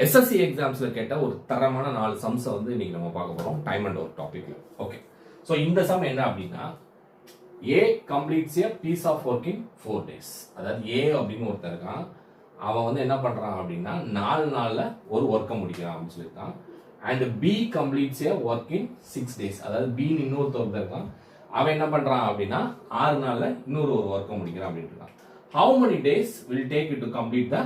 SSC எக்ஸாம்ஸ்ல கேட்ட ஒரு தரமான 4 சம்ஸை வந்து இன்னைக்கு நம்ம பார்க்க போறோம் டைம் அண்ட் ஒர்க் டாபிக்ல. ஓகே, ஸோ இந்த சம் என்ன அப்படின்னா A completes a piece of work in 4 days. அதாவது A அப்படின்னு ஒருத்தர் இருக்கான், அவன் வந்து என்ன பண்றான் அப்படின்னா 4 நாள்ல ஒரு ஒர்க்கை முடிக்கிறான் அப்படின்னு சொல்லியிருக்கான். And B completes a work in 6 days. அதாவது B இன்னொருத்தர் இருக்கான், அவன் என்ன பண்றான் அப்படின்னா 6 நாள்ல இன்னொரு ஒரு ஒர்க்கை முடிக்கிறான் அப்படின்னு இருக்கான். How many days will take you to complete the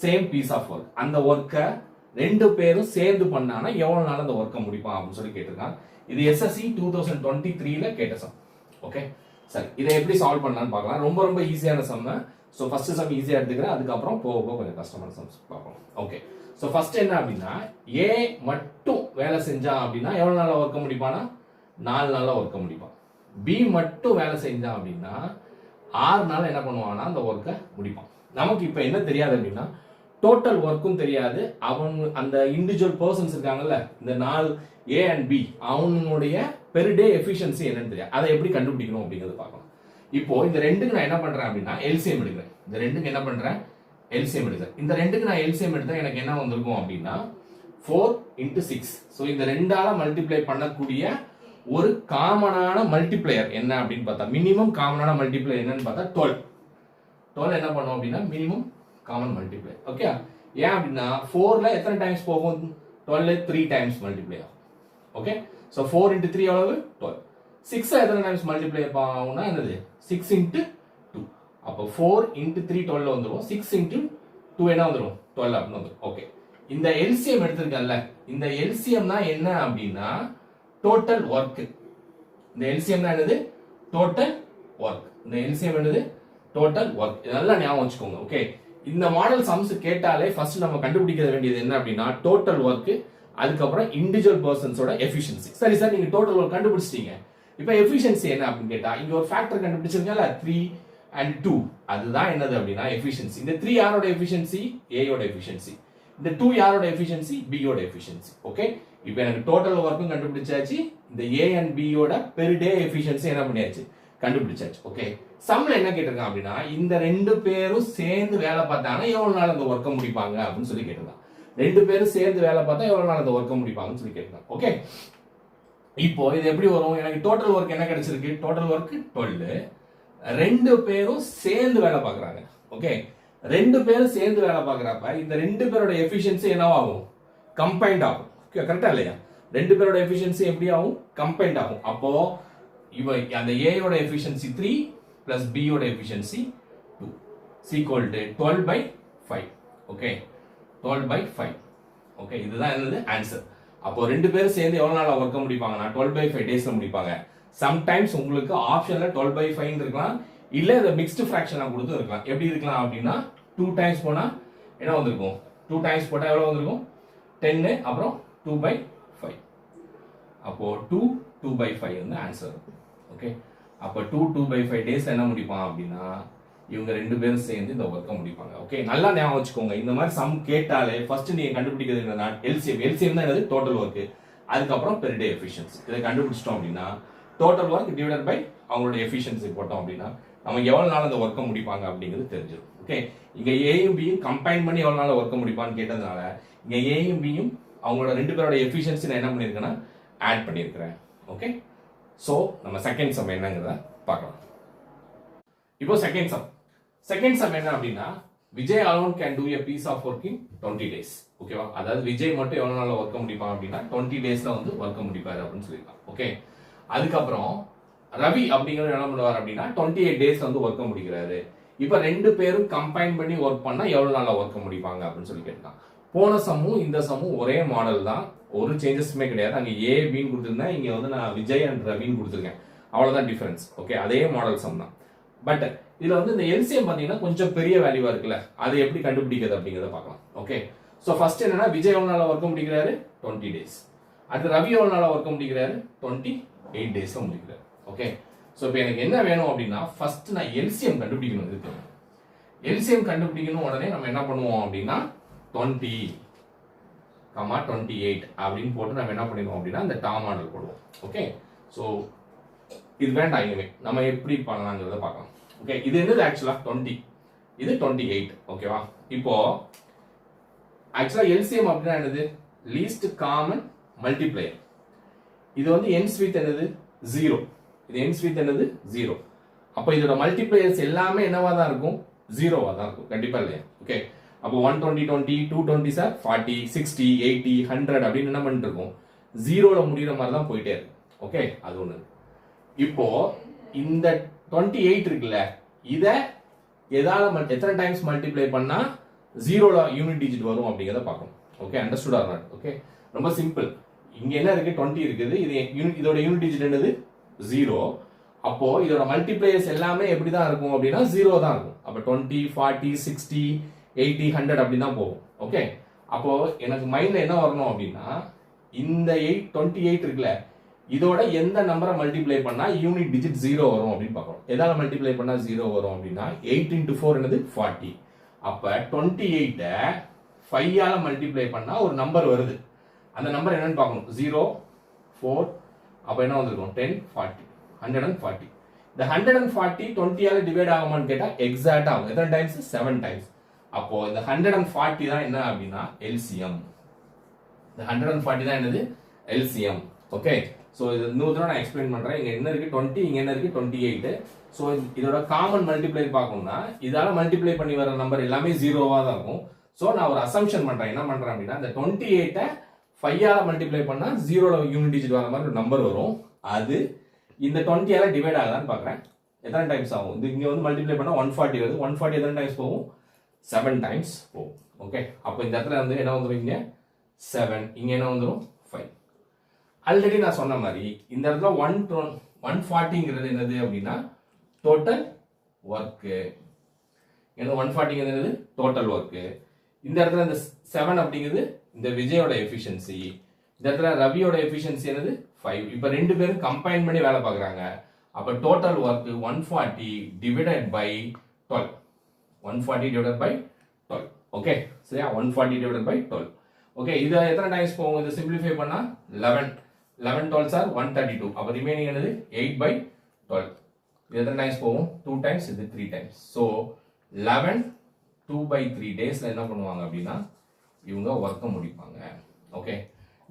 same piece of work? அந்த ஒர்க்கை ரெண்டு பேரும் சேர்ந்து பண்ணானா எவ்வளவு நாள் அந்த ஒர்க்கை முடிப்பான் அப்படின்னு சொல்லி கேட்டிருக்கான். இது SSC 2023ல கேட்ட சம். ஓகே, சரி, இதை எப்படி சால்வ் பண்ணலாம்னு பார்க்கலாம். ரொம்ப ரொம்ப ஈஸியான சம். ஸோ ஃபர்ஸ்ட் சம் ஈஸியா எடுத்துக்கிறேன், அதுக்கப்புறம் போக போக கொஞ்சம் கஷ்டமான சம்ஸ் பார்ப்போம். ஓகே, ஸோ ஃபர்ஸ்ட் என்ன அப்படின்னா A மட்டும் வேலை செஞ்சான் அப்படின்னா எவ்வளவு நாளா ஒர்க்கை முடிப்பானா 4 நாள்ல ஒர்க்கை முடிப்பான். B மட்டும் வேலை செஞ்சான் அப்படின்னா 6 நாள் என்ன பண்ணுவான்னா அந்த ஒர்க்கை முடிப்பான். நமக்கு இப்ப என்ன தெரியாது அப்படின்னா டோட்டல் ஒர்க்கும் தெரியாது, அவங்க அந்த இண்டிவிஜுவல் பர்சன்ஸ் இருக்காங்கல்ல, இந்த 4 A and B அவனுடைய பெர் டே எஃபிஷியன்சி என்னன்னு தெரியாது. அதை எப்படி கண்டுபிடிக்கணும் அப்படிங்கிறது பார்க்கலாம். இப்போ இந்த ரெண்டுக்கு நான் என்ன பண்றேன் அப்படின்னா எல்சிஎம் எடுக்கிறேன். இந்த ரெண்டுக்கு என்ன பண்றேன், எல்சிஎம் எடுக்கிறேன். இந்த ரெண்டுக்கு நான் எல்சிஎம் எடுத்தா எனக்கு என்ன வந்திருக்கும் அப்படின்னா 4 into 6. ஸோ இந்த ரெண்டால மல்டிப்ளை பண்ணக்கூடிய ஒரு காமனான மல்டிப்ளையர் என்ன அப்படின்னு பார்த்தா, மினிமம் காமனான மல்டிப்ளையர் என்னன்னு பார்த்தா 12 என்ன பண்ணும் அப்படின்னா மினிமம் காமன் மல்டிப்ளை. ஓகே, ஏன் அப்படின்னா 4ல எத்தனை டைம்ஸ் போகும், 12 3 டைம்ஸ் மல்டிப்ளை ஆகும். ஓகே, ஸோ 4 into 3 எவ்வளவு 12. 6 எத்தனை டைம்ஸ் மல்டிப்ளை ஆகும்னா என்னது 6 into 2. அப்போ 4 into 3 12 வந்துடும், 6 into 2 என்ன வந்துடும் 12 அப்படின்னு வந்துடும். ஓகே, இந்த எல்சிஎம் எடுத்திருக்கேன்ல, இந்த எல்சிஎம் தான் என்ன அப்படின்னா டோட்டல் ஒர்க். இந்த எல்சிஎம் தான் என்னது டோட்டல் ஒர்க். இந்த எல்சிஎம் என்னது டோட்டல் ஒர்க். இதெல்லாம் ஞாபகம் வச்சுக்கோங்க. ஓகே, இந்த மாடல் சம்ஸ் கேட்டாலே ஃபர்ஸ்ட் நம்ம கண்டுபிடிக்க வேண்டியது என்ன அப்படின்னா டோட்டல் ஒர்க், அதுக்கப்புறம் இண்டிவிஜுவல் பர்சன்ஸோட எஃபிஷியன்சி. சரி சார், நீங்க டோட்டல் ஒர்க் கண்டுபிடிச்சிட்டீங்க, இப்போ எஃபிஷியன்சி என்ன அப்படின்னு கேட்டா இங்க ஒரு ஃபேக்டர் கண்டுபிடிச்சிருக்கீங்கல்ல 3 and 2, அதுதான் என்னது அப்படின்னா எஃபிஷியன்சி. இந்த 3 யாரோட எஃபிஷியன்சி, ஏயோட எஃபிஷியன்சி. இந்த 2 யாரோட எஃபிஷியன்சி, பியோட எஃபிஷியன்சி. ஓகே, இப்போ எனக்கு டோட்டல் ஒர்க்கும் கண்டுபிடிச்சாச்சு, இந்த A and B யோட பெர் டே எஃபிஷியன்சி என்ன பண்ணியாச்சு கண்டுபிடிச்சாச்சு. ஓகே, சம்ல என்ன கேட்டிருக்கான் அப்படின்னா இந்த ரெண்டு பேரும் சேர்ந்து வேலை பார்த்தாங்கன்னா எவ்வளவு நாள் அந்த ஒர்க்கை முடிப்பாங்க அப்படின்னு சொல்லி கேட்டிருக்கான். ரெண்டு பேரும் சேர்ந்து வேலை பார்த்தா எவ்வளவு நாள் அந்த ஒர்க்கை முடிப்பாங்கன்னு சொல்லி கேட்டிருக்கான். ஓகே, இப்போ இது எப்படி வரும், எனக்கு டோட்டல் ஒர்க் என்ன கிடைச்சிருக்கு, டோட்டல் ஒர்க் 12. ரெண்டு பேரும் சேர்ந்து வேலை பார்க்கறாங்க. ஓகே, ரெண்டு பேரும் சேர்ந்து வேலை பார்க்கறப்ப இந்த ரெண்டு பேரோட எஃபிஷியன்சி என்னவாகும், கம்பைன்ட் ஆகும். கரெக்டா இல்லையா, ரெண்டு பேரோட எஃபிஷியன்சி எப்படி ஆகும், கம்பைன்ட் ஆகும். அப்போ இவன் அந்த ஏயோட எஃபிஷியன்சி 3 plus B யோட efficiency 2 is equal to 12/5. Okay, 12/5. Okay, இதுதான் என்னது ஆன்சர். அப்போ ரெண்டு பேரும் சேர்ந்து எவ்வளவு நாள் ஒர்க்க முடிப்பாங்கன்னா 12/5 டேஸ்ல முடிப்பாங்க. சம்டைம்ஸ் உங்களுக்கு ஆப்ஷன்ல 12/5 இருக்கலாம், இல்ல இந்த மிக்ஸ்டு ஃபிராக்ஷனா கொடுத்து இருக்கலாம். எப்படி இருக்கலாம் அப்படின்னா 2 டைம்ஸ் போனா என்ன வந்திருக்கும், 2 டைம்ஸ் போட்டா எவ்வளவு வந்திருக்கும் 10, அப்புறம் 2/5. அப்போ 2/5 வந்து ஆன்சர். ஓகே, அப்ப 2/5 டேஸ் என்ன முடிப்பான் அப்படின்னா இவங்க ரெண்டு பேரும் சேர்ந்து இந்த ஒர்க்கை முடிப்பாங்க. ஓகே, நல்லா ஞாபகம் வச்சுக்கோங்க. இந்த மாதிரி சம் கேட்டாலே ஃபர்ஸ்ட் நீங்க கண்டுபிடிக்கிறது என்னன்னா எல்சிஎம். எல்சிஎம் தான் என்னது டோட்டல் ஒர்க், அதுக்கப்புறம் பெர் டே எஃபிஷியன்சி. இதை கண்டுபிடிச்சிட்டோம் அப்படின்னா டோட்டல் ஒர்க் டிவைடட் பை அவங்களோட எஃபிஷியன்சி போட்டோம் அப்படின்னா நம்ம எவ்வளவு நாள் அந்த ஒர்க்கை முடிப்பாங்க அப்படிங்கிறது தெரிஞ்சிடும். ஓகே, இங்க ஏயும் பியும் கம்பைன் பண்ணி எவ்வளவு நாள் ஒர்க்கை முடிப்பான்னு கேட்டதுனால இங்க ஏயும் பியும் அவங்களோட ரெண்டு பேரோட எஃபிஷியன்சி நான் என்ன பண்ணிருக்கேன்னா ஆட் பண்ணிருக்கிறேன். ஓகே, சோ நம்ம செகண்ட் சம் என்னங்கிறத பார்க்கலாம். இப்போ செகண்ட் சம் என்ன அப்படின்னா Vijay alone can do a piece of work in 20 days. ஓகேவா, அதாவது விஜய் மட்டும் எவ்வளவு நாள்ல ஒர்க்க முடிப்பான் அப்படின்னா 20 டேஸ்ல வந்து ஒர்க்க முடிப்பாரு அப்படின்னு சொல்லிருக்கான். ஓகே, அதுக்கப்புறம் ரவி அப்படிங்கிற என்ன பண்ணுவார் அப்படின்னா 28 டேஸ்ல வந்து ஒர்க்க முடிக்கிறாரு. இப்ப ரெண்டு பேரும் கம்பைன் பண்ணி ஒர்க் பண்ணா எவ்வளவு நாள்ல ஒர்க்க முடிப்பாங்க அப்படின்னு சொல்லி கேட்டான். போன சம்மும் இந்த சம்மும் ஒரே மாடல் தான், ஒரு சேஞ்சஸுமே கிடையாது. அங்க ஏ பின்னு கொடுத்துருந்தேன், இங்க வந்து நான் விஜய் அண்ட் ரவின்னு கொடுத்துருக்கேன், அவ்வளவுதான் டிஃபரன்ஸ். ஓகே, அதே மாடல் சம் தான். பட் இதுல வந்து இந்த எல்சிஎம் பாத்தீங்கன்னா கொஞ்சம் பெரிய வேல்யூவா இருக்குல்ல, அதை எப்படி கண்டுபிடிக்கிறது அப்படிங்கறத பார்க்கலாம். ஓகே, சோ ஃபர்ஸ்ட் என்னன்னா விஜய் எவ்வளவு நாளா ஒர்க்க முடிக்கிறாரு 20 டேஸ். அடுத்து ரவி எவ்வளவு நாளா ஒர்க்க முடிக்கிறாரு 28 டேஸ் முடிக்கிறாரு. ஓகே, சோ இப்போ எனக்கு என்ன வேணும் அப்படின்னா ஃபர்ஸ்ட் நான் எல்சிஎம் கண்டுபிடிக்கணும். இருக்கு எல்சிஎம் கண்டுபிடிக்கணும், உடனே நம்ம என்ன பண்ணுவோம் அப்படின்னா 20, 28 அப்படின்னு போட்டு நம்ம என்ன பண்ணிடுவோம் அப்படின்னா இந்த டாம் மாடல் போடுவோம். ஓகே, சோ இது வேண்டாம், இனிமே நம்ம எப்படி பண்ணலாங்கிறத பார்க்கலாம். ஓகே, இது என்னது ஆக்சுவலா 20, இது 28. ஓகேவா, இப்போ ஆக்சுவலா எல்சிஎம் அப்படின்னா என்னது? Least common multiplier. இது வந்து எண்ட்ஸ் வித் என்னது? 0. இது எண்ட்ஸ் வித் என்னது? 0. அப்போ இதோட மல்டிப்ளையர்ஸ் எல்லாமே என்னவா தான் இருக்கும்? 0வா தான் இருக்கும். கண்டிப்பா இல்லையா? ஓகே. அப்போ 120 20 220 சார் 40 60 80 100 அப்படின்னு என்ன பண்ணிட்டு இருக்கோம்? 0ல முடிகிற மாதிரி தான் போயிட்டே இருக்கு. ஓகே, அது ஒண்ணு. இப்போ இந்த 28 இருக்குல்ல, இத எதால எத்தனை டைம்ஸ் மல்டிப்ளை பண்ணா 0ல யூனிட் டிஜிட் வரும் அப்படிங்கறத பார்க்கணும். Okay, understood or not? Okay, ரொம்ப சிம்பிள். இங்க என்ன இருக்கு? 20 இருக்குது. இது இதோட யூனிட் டிஜிட் என்னது? 0. அப்போ இதோட மல்டிப்ளையர்ஸ் எல்லாமே எப்படி தான் இருக்கும் அப்படின்னா 0 தான் இருக்கும். அப்ப 20 40 60 80 100 அப்படி தான் போகும். ஓகே, அப்போ எனக்கு மைண்ட்ல என்ன வரணும் அப்படின்னா இந்த 28 இருக்குல்ல, இதோட எந்த நம்பரை மல்டிப்ளை பண்ணா யூனிட் டிஜிட் 0 வரும் அப்படின்னு பார்க்கணும். எதால மல்டிப்ளை பண்ணா 0 வரும் அப்படின்னா 8 into 4 என்னது? 40. அப்ப 28 5 ஆல மல்டிப்ளை பண்ணா ஒரு நம்பர் வருது. அந்த நம்பர் என்னன்னு பார்க்கணும். 0 4 அப்ப என்ன வந்திருக்கும்? 10 40 140. இந்த 140 20 ஆல டிவைட் ஆகுமான்னு கேட்டா எக்ஸாக்ட்டா ஆகும். எத்தனை டைம்ஸ்? 7 டைம்ஸ். அப்போ இந்த 140 தான் என்ன அப்படின்னா எல்சிஎம். இந்த 140 தான் என்னது? எல்சிஎம். ஓகே, சோ இது இன்னொரு தடவை நான் எக்ஸ்பிளைன் பண்றேன். இங்க என்ன இருக்கு? 20, இங்க என்ன இருக்கு? 28. சோ இதோட காமன் மல்டிப்ளை பார்க்கணும்னா இதால மல்டிப்ளை பண்ணி வர நம்பர் எல்லாமே 0வா தான் இருக்கும். சோ நான் ஒரு அசம்ப்ஷன் பண்றேன். என்ன பண்றேன் அப்படின்னா இந்த 28 5 ஆல மல்டிப்ளை பண்ணா 0ல யூனிட் டிஜிட் வர மாதிரி ஒரு நம்பர் வரும். அது இந்த 20 ஆல டிவைட் ஆகுதான்னு பார்க்கறேன். எத்தனை டைம்ஸ் ஆகும்? இது இங்க வந்து மல்டிப்ளை பண்ணா 140 வருது. 140 எத்தனை டைம்ஸ் போகும்? 7 டைம்ஸ் போகும். ஓகே, அப்போ இந்த இடத்துல வந்து என்ன வந்துரும்? இங்க 7, இங்க என்ன வந்துரும்? 5. ஆல்ரெடி நான் சொன்ன மாதிரி இந்த இடத்துல 140ங்கிறது என்னது அப்படின்னா டோட்டல் ஒர்க். ஏன்னா 140 என்னது? Total work. இந்த இடத்துல இந்த 7 அப்படிங்கிறது இந்த விஜயோட எஃபிஷியன்சி. இந்த இடத்துல ரவியோட எஃபிஷியன்சி என்னது? 5. இப்போ ரெண்டு பேரும் கம்பைன் பண்ணி வேலை பார்க்குறாங்க. அப்போ total work 140 divided by 12. 140 divided by 12. Okay, சரியா? 140 டிவைடட் பை 12. ஓகே, இது எத்தனை டைம்ஸ் போகும்? இதை சிம்பிளிஃபை பண்ணா 11 11 12 ஆர் 132. அப்போ ரிமைனிங் என்னது? 8 பை 12. இது எத்தனை டைம்ஸ் போகும்? 2 டைம்ஸ், இது 3 டைம்ஸ். ஸோ 11 2/3 டேஸ்ல என்ன பண்ணுவாங்க அப்படின்னா இவங்க ஒர்க்கை முடிப்பாங்க. ஓகே,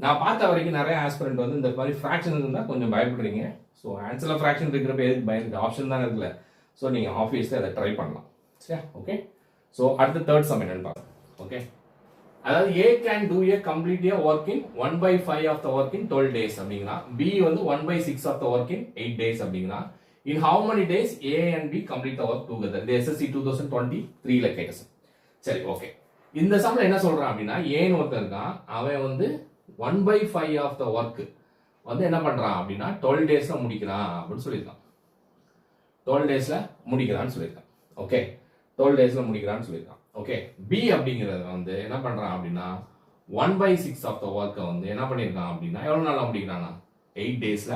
நான் பார்த்த வரைக்கும் நிறைய ஆஸ்பிரண்ட் வந்து இந்த மாதிரி ஃப்ராக்ஷன் இருந்தால் கொஞ்சம் பயப்படுறீங்க. ஸோ ஆன்சரில் ஃப்ராக்ஷன் இருக்கிறப்ப எதுக்கு பயந்து? ஆப்ஷன் தான் இருக்குல்ல. ஸோ நீங்கள் ஆஃபீஸில் அதை ட்ரை பண்ணலாம். சரியா? ஓகே, ஸோ அடுத்த தேர்ட் சம் என்னன்னு பார்க்கலாம். ஓகே, அதாவது A can do a complete a work in 1/5 of the work in 12 days அப்படிங்கன்னா B வந்து 1/6 of the work in 8 days அப்படிங்கன்னா in how many days A and B complete the work together? இந்த SSC 2023ல கேட்ட some. சரி, okay, இந்த சம்ல என்ன சொல்றான் அப்படின்னா ஏன்னு ஒருத்தர் இருக்கான். அவன் வந்து 1/5 of the work வந்து என்ன பண்றான் அப்படின்னா 12 daysல முடிக்கிறான் அப்படின்னு சொல்லியிருக்கான். 12 daysல முடிக்கிறான்னு சொல்லியிருக்கான். ஓகே, 12 daysல முடிக்கிறான்னு சொல்லியிருக்கான். ஓகே, பி அப்படிங்கிறது வந்து என்ன பண்றான் அப்படின்னா 1/6 of the work வந்து என்ன பண்ணியிருக்கான் அப்படின்னா எவ்வளவு நாள்ல முடிக்கிறானா 8 daysல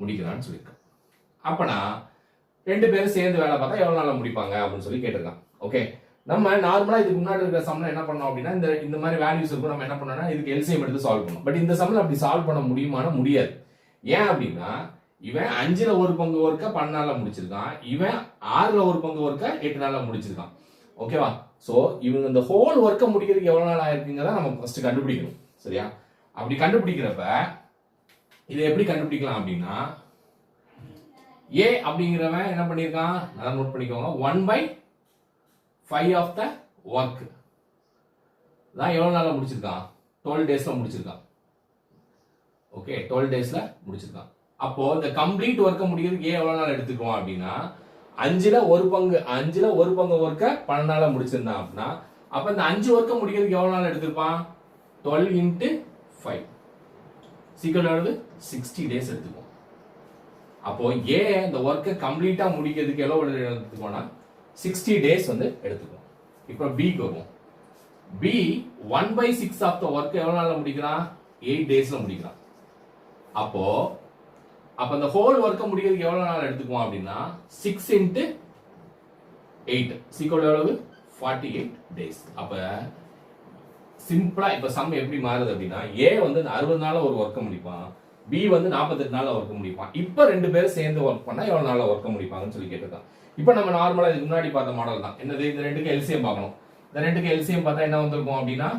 முடிக்கிறான்னு சொல்லியிருக்கான். அப்பனா ரெண்டு பேரும் சேர்ந்து வேலை பார்த்தா எவ்வளவு நாள்ல முடிப்பாங்க அப்படின்னு சொல்லி கேட்டிருக்கான். ஓகே, நம்ம நார்மலா இதுக்கு முன்னாடி இருக்கிற சம்ல என்ன பண்ணோம் அப்படின்னா இந்த மாதிரி வேல்யூஸ் இருக்கும். நம்ம என்ன பண்ணோம்னா இதுக்கு எல்சிஎம் எடுத்து சால்வ் பண்ணோம். பட் இந்த சம்ல அப்படி சால்வ் பண்ண முடியுமானா முடியாது. ஏன் அப்படின்னா இவன் 5ல ஒரு பங்கு ஒர்க்க 12 நாள்ல முடிச்சிருக்கான். இவன் 6ல ஒரு பங்கு ஒர்க்க 8 நாள்ல முடிச்சிருக்கான். ஓகேவா? சோ இவங்க இந்த ஹோல் ஒர்க்க முடிக்கிறதுக்கு எவ்வளவு நாள் ஆயிருக்குங்கிறத நம்ம ஃபர்ஸ்ட் கண்டுபிடிக்கணும். சரியா? அப்படி கண்டுபிடிக்கிறப்ப இதை எப்படி கண்டுபிடிக்கலாம் அப்படின்னா ஏ அப்படிங்கிறவன் என்ன பண்ணியிருக்கான்? நல்லா நோட் பண்ணிக்கோங்க. 1/5 of the work தான் எவ்வளவு நாள்ல முடிச்சிருக்கான்? 12 daysல முடிச்சிருக்கான். ஓகே, 12 daysல முடிச்சிருக்கான். அப்போ இந்த கம்ப்ளீட் ஒர்க்க முடிக்கிறதுக்கு ஏன் எவ்வளவு நாள் எடுத்துக்குவோம் அப்படின்னா 5ல ஒரு பங்கு ஒர்க்க 12 நாள்ல முடிச்சிருந்தான் அப்படின்னா அப்ப இந்த 5 ஒர்க்க முடிக்கிறதுக்கு எவ்வளவு நாள் எடுத்துப்பான்? 12 into 5 சீக்கிரம் எவ்வளவு? 60 days எடுத்துக்குவோம். அப்போ ஏ இந்த ஒர்க்கை கம்ப்ளீட்டா முடிக்கிறதுக்கு எவ்வளவு எடுத்துக்கோனா 60 days வந்து எடுத்துக்குவோம். இப்போ பிக்கு வருவோம். பி 1/6 ஆஃப் த ஒர்க் எவ்வளவு நாள்ல முடிக்கிறான்? 8 daysல முடிக்கிறான். அப்ப அந்த ஹோல் ஒர்க்க முடிக்கிறதுக்கு எவ்வளவு நாள் எடுத்துக்குவோம் அப்படின்னா 6 into 8 சீக்கிரம் எவ்வளவு? 48 days. அப்ப சிம்பிளா இப்ப சம் எப்படி மாறுது அப்படின்னா ஏ வந்து 60 நாள்ல ஒரு ஒர்க்க முடிப்பான். பி வந்து 48 நாள்ல ஒர்க்க முடிப்பான். இப்ப ரெண்டு பேரும் சேர்ந்து ஒர்க் பண்ணா எவ்வளவு நாள்ல ஒர்க்க முடிப்பாங்கன்னு சொல்லி கேட்டிருக்கான். இப்ப நம்ம நார்மலா இதுக்கு முன்னாடி பார்த்த மாடல் தான். என்னது? இந்த ரெண்டுக்கு எல்சிஎம் பார்க்கணும். இந்த ரெண்டுக்கு எல்சிஎம் பார்த்தா என்ன வந்திருக்கும் அப்படின்னா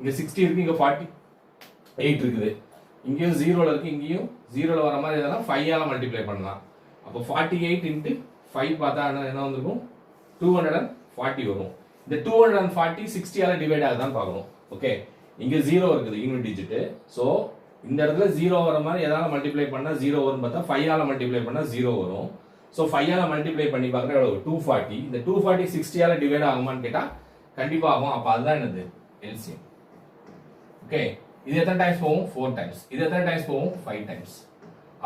இங்கே 60 இருக்குது, இங்கே 48 இருக்குது, இங்கேயும் 0ல இருக்குது, இங்கேயும் 0ல வர மாதிரி எதனா 5ஆல் மல்டிப்ளை பண்ணலாம். அப்போ 48 இன்ட்டு 5 பார்த்தா என்ன வந்திருக்கும், 240 வரும். இந்த 240 60ஆல் டிவைட் ஆகுதான்னு பார்க்கணும். ஓகே, இங்கே 0 இருக்குது யூனிட் டிஜிட். ஸோ இந்த இடத்துல 0 வர மாதிரி எதாவது மல்டிப்ளை பண்ணால் 0 வரும்னு பார்த்தா 5ஆல் மல்டிப்ளை பண்ணால் 0 வரும். ஸோ 5ஆல் மல்டிப்ளை பண்ணி பார்க்குற எவ்வளோ, 240. இந்த 240 60ஆல் டிவைட் ஆகுமான்னு கேட்டால் கண்டிப்பாக ஆகும். அப்போ அதுதான் என்னது, எல்சிஎம். ஓகே, இது எத்தனை டைம்ஸ் போகும், 4 டைம்ஸ். இது எத்தனை டைம்ஸ் போகும், 5 டைம்ஸ்.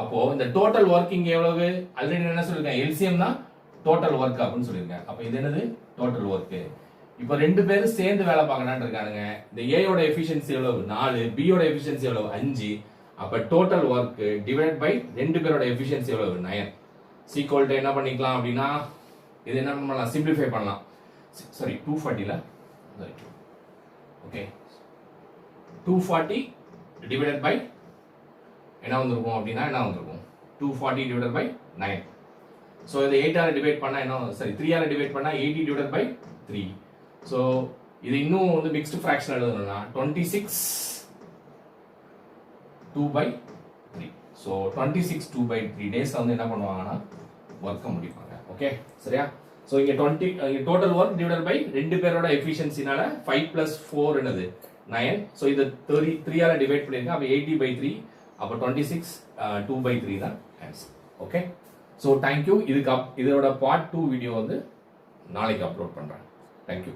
அப்போ இந்த டோட்டல் ஒர்க்கிங் எவ்வளவு, ஆல்ரெடி என்ன சொல்லிருக்கேன், எல்சிஎம் தான் டோட்டல் ஒர்க் அப்படின்னு சொல்லியிருக்கேன். அப்போ இது என்னது, டோட்டல் ஒர்க். இப்போ ரெண்டு பேரும் சேர்ந்து வேலை பார்க்கணும்னு இருக்கானுங்க. இந்த ஏயோட எஃபிஷியன்சி எவ்வளவு, 4, பியோட எஃபிஷியன்சி எவ்வளவு, 5. அப்போ டோட்டல் ஒர்க் டிவைட் பை ரெண்டு பேரோட எஃபிஷியன்சி எவ்வளவு, 9. சீக்வல் டு என்ன பண்ணிக்கலாம் அப்படின்னா, இது என்ன பண்ணலாம், சிம்பிளிஃபை பண்ணலாம். சாரி 240ல, ஓகே 240 டிவைடட் பை என்ன வந்திருக்கும் அப்படின்னா, என்ன வந்திருக்கும், 240 டிவைடட் பை 9. ஸோ இதை 8ஆல் டிவைட் பண்ணால் என்ன, சரி 3ஆல் டிவைட் பண்ணால் 80 டிவைடட் பை 3. ஸோ இது இன்னும் வந்து மிக்ஸ்டு ஃப்ராக்ஷன் எழுதணும்னா 26 2/3. ஸோ 26 2/3 டேஸ் வந்து என்ன பண்ணுவாங்கன்னா ஒர்க்கை முடிப்பாங்க. ஓகே சரியா. ஸோ இங்கே டோட்டல் ஒர்க் டிவைடட் பை ரெண்டு பேரோட எஃபிஷியன்சினால 5 + 4 என்னது 9. ஸோ இது 3ஆல் டிவைட் பண்ணியிருக்கேன். அப்போ 80/3. அப்போ 26 2/3 தான் ஆன்சர். Okay, so thank you. இதோட பார்ட் 2 வீடியோ வந்து நாளைக்கு அப்லோட் பண்ணுறேன். தேங்க்யூ.